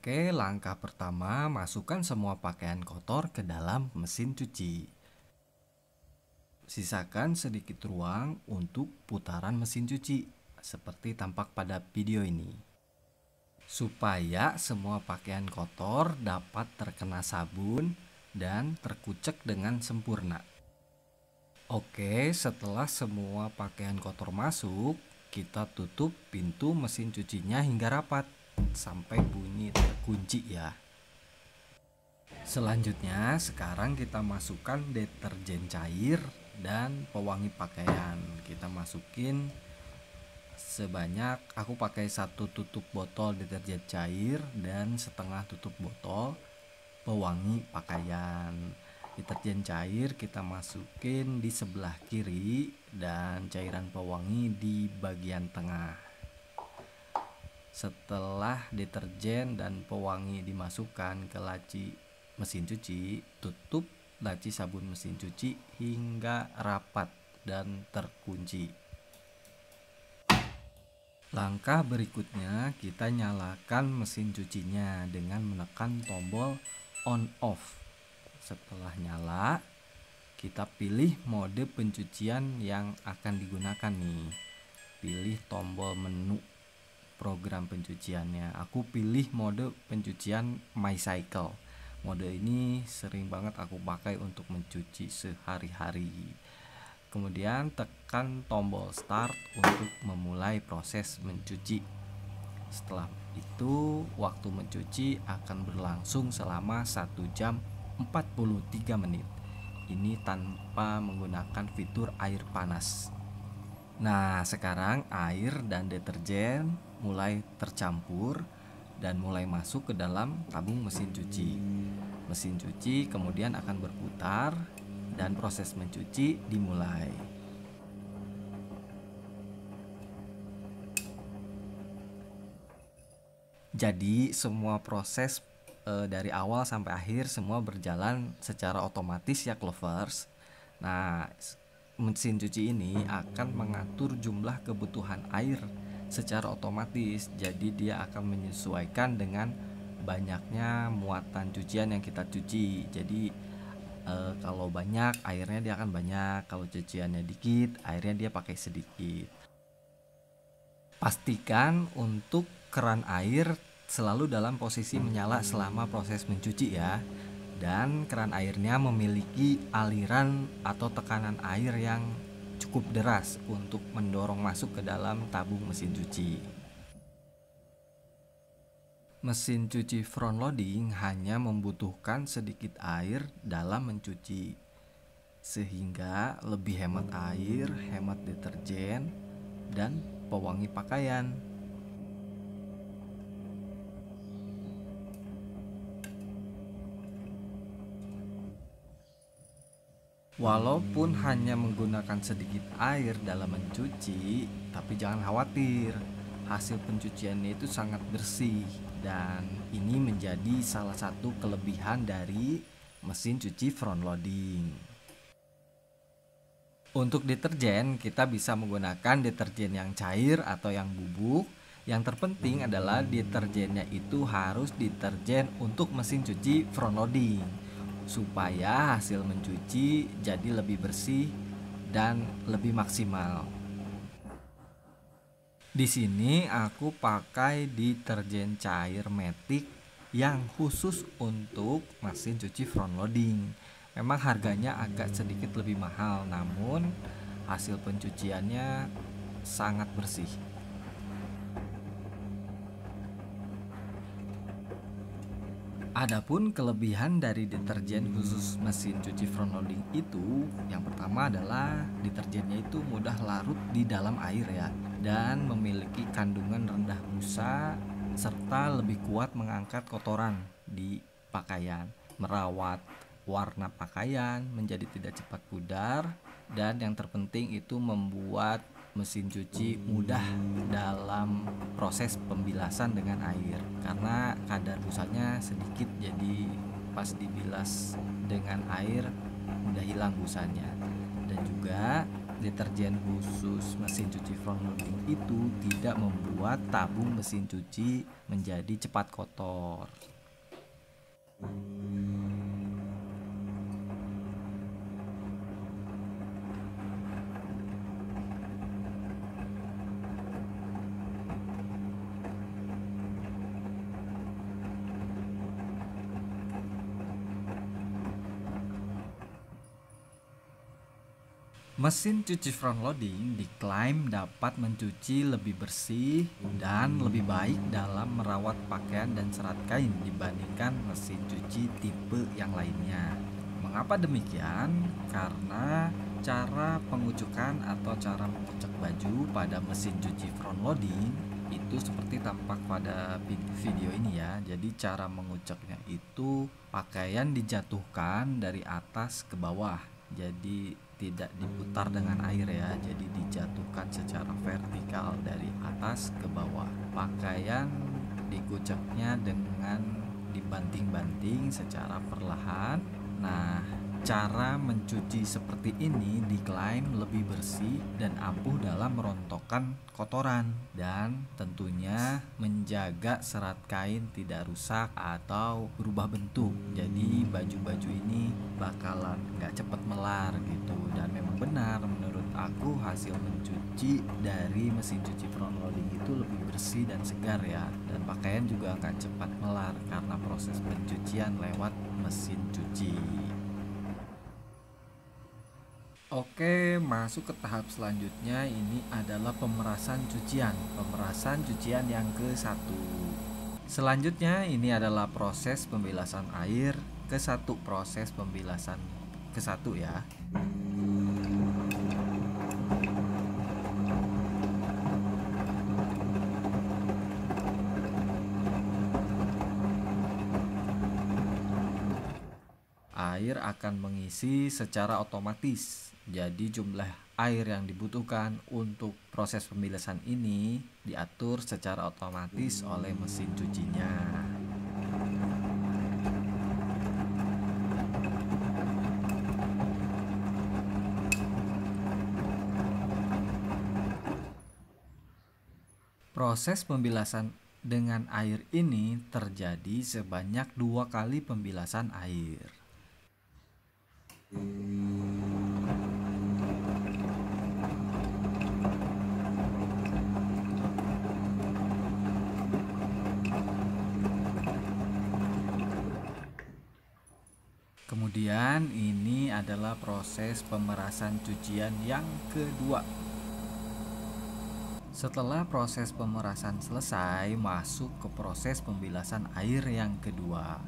Oke, langkah pertama, masukkan semua pakaian kotor ke dalam mesin cuci. Sisakan sedikit ruang untuk putaran mesin cuci, seperti tampak pada video ini. Supaya semua pakaian kotor dapat terkena sabun dan terkucek dengan sempurna. Oke, setelah semua pakaian kotor masuk, kita tutup pintu mesin cucinya hingga rapat sampai bunyi terkunci ya. Selanjutnya, sekarang kita masukkan deterjen cair dan pewangi pakaian. Kita masukin sebanyak, aku pakai 1 tutup botol deterjen cair dan setengah tutup botol pewangi pakaian. Deterjen cair kita masukin di sebelah kiri dan cairan pewangi di bagian tengah. Setelah deterjen dan pewangi dimasukkan ke laci mesin cuci, tutup laci sabun mesin cuci hingga rapat dan terkunci. Langkah berikutnya, kita nyalakan mesin cucinya dengan menekan tombol on off. Setelah nyala, kita pilih mode pencucian yang akan digunakan nih. Pilih tombol menu program pencuciannya. Aku pilih mode pencucian My Cycle. Mode ini sering banget aku pakai untuk mencuci sehari-hari. Kemudian tekan tombol start untuk memulai proses mencuci. Setelah itu, waktu mencuci akan berlangsung selama 1 jam 43 menit. Ini tanpa menggunakan fitur air panas. Nah, sekarang air dan deterjen mulai tercampur dan mulai masuk ke dalam tabung mesin cuci. Mesin cuci kemudian akan berputar dan proses mencuci dimulai. Jadi semua proses dari awal sampai akhir semua berjalan secara otomatis ya Clovers. Nah, mesin cuci ini akan mengatur jumlah kebutuhan air secara otomatis. Jadi dia akan menyesuaikan dengan banyaknya muatan cucian yang kita cuci. Jadi kalau banyak airnya dia akan banyak, kalau cuciannya dikit airnya dia pakai sedikit. Pastikan untuk keran air selalu dalam posisi menyala selama proses mencuci ya. Dan keran airnya memiliki aliran atau tekanan air yang cukup deras untuk mendorong masuk ke dalam tabung mesin cuci. Mesin cuci front loading hanya membutuhkan sedikit air dalam mencuci, sehingga lebih hemat air, hemat deterjen, dan pewangi pakaian. Walaupun hanya menggunakan sedikit air dalam mencuci, tapi jangan khawatir, hasil pencuciannya itu sangat bersih dan ini menjadi salah satu kelebihan dari mesin cuci front loading. Untuk deterjen, kita bisa menggunakan deterjen yang cair atau yang bubuk. Yang terpenting adalah deterjennya itu harus deterjen untuk mesin cuci front loading, supaya hasil mencuci jadi lebih bersih dan lebih maksimal. Di sini aku pakai deterjen cair Matic yang khusus untuk mesin cuci front loading. Memang harganya agak sedikit lebih mahal, namun hasil pencuciannya sangat bersih. Adapun kelebihan dari deterjen khusus mesin cuci front loading itu, yang pertama adalah deterjennya itu mudah larut di dalam air ya, dan memiliki kandungan rendah busa serta lebih kuat mengangkat kotoran di pakaian, merawat warna pakaian menjadi tidak cepat pudar, dan yang terpenting itu membuat mesin cuci mudah dalam proses pembilasan dengan air karena kadar busanya sedikit, jadi pas dibilas dengan air udah hilang busanya. Dan juga Deterjen khusus mesin cuci front loading itu tidak membuat tabung mesin cuci menjadi cepat kotor. Mesin cuci front loading diklaim dapat mencuci lebih bersih dan lebih baik dalam merawat pakaian dan serat kain dibandingkan mesin cuci tipe yang lainnya. Mengapa demikian? Karena cara pengucukan atau cara mengucek baju pada mesin cuci front loading itu seperti tampak pada video ini ya. Jadi cara menguceknya itu pakaian dijatuhkan dari atas ke bawah. Jadi tidak diputar dengan air ya, jadi dijatuhkan secara vertikal dari atas ke bawah. Pakaian dikuceknya dengan dibanting-banting secara perlahan. Nah, cara mencuci seperti ini diklaim lebih bersih dan ampuh dalam merontokkan kotoran dan tentunya menjaga serat kain tidak rusak atau berubah bentuk. Jadi baju-baju ini bakalan nggak cepat melar gitu. Dan memang benar menurut aku hasil mencuci dari mesin cuci front loading itu lebih bersih dan segar ya. Dan pakaian juga akan cepat melar karena proses pencucian lewat mesin cuci. Oke, masuk ke tahap selanjutnya. Ini adalah pemerasan cucian. Pemerasan cucian yang ke-1. Selanjutnya ini adalah proses pembilasan air ke-1. Proses pembilasan ke-1 ya. Air akan mengisi secara otomatis. Jadi jumlah air yang dibutuhkan untuk proses pembilasan ini diatur secara otomatis oleh mesin cucinya. Proses pembilasan dengan air ini terjadi sebanyak 2 kali pembilasan air. Kemudian ini adalah proses pemerasan cucian yang kedua. Setelah proses pemerasan selesai, masuk ke proses pembilasan air yang kedua.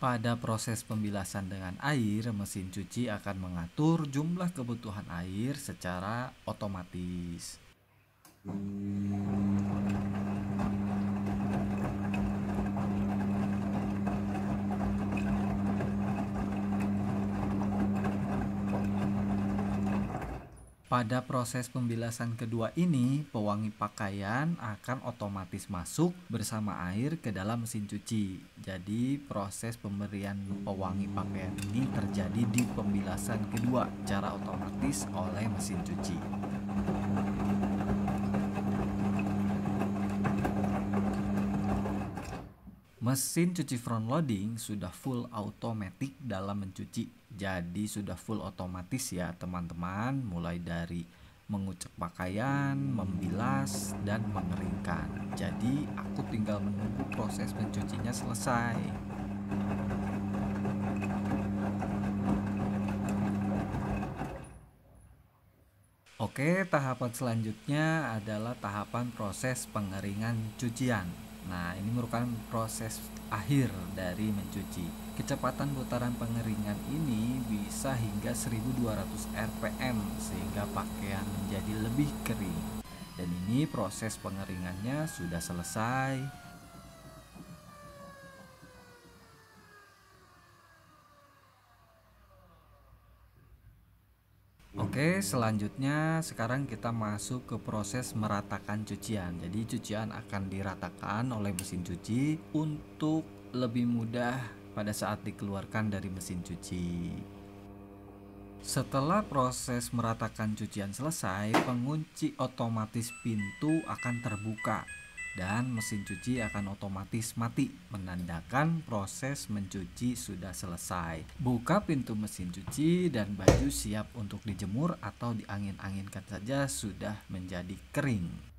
Pada proses pembilasan dengan air, mesin cuci akan mengatur jumlah kebutuhan air secara otomatis. Pada proses pembilasan kedua ini, pewangi pakaian akan otomatis masuk bersama air ke dalam mesin cuci. Jadi proses pemberian pewangi pakaian ini terjadi di pembilasan kedua secara otomatis oleh mesin cuci. Mesin cuci front loading sudah full automatic dalam mencuci. Jadi sudah full otomatis ya teman-teman, mulai dari mengucek pakaian, membilas, dan mengeringkan. Jadi aku tinggal menunggu proses mencucinya selesai. Oke, tahapan selanjutnya adalah tahapan proses pengeringan cucian. Nah, ini merupakan proses akhir dari mencuci. Kecepatan putaran pengeringan ini bisa hingga 1200 rpm sehingga pakaian menjadi lebih kering. Dan ini proses pengeringannya sudah selesai. Oke, selanjutnya sekarang kita masuk ke proses meratakan cucian. Jadi cucian akan diratakan oleh mesin cuci untuk lebih mudah pada saat dikeluarkan dari mesin cuci. Setelah proses meratakan cucian selesai, pengunci otomatis pintu akan terbuka dan mesin cuci akan otomatis mati, menandakan proses mencuci sudah selesai. Buka pintu mesin cuci dan baju siap untuk dijemur atau diangin-anginkan saja sudah menjadi kering.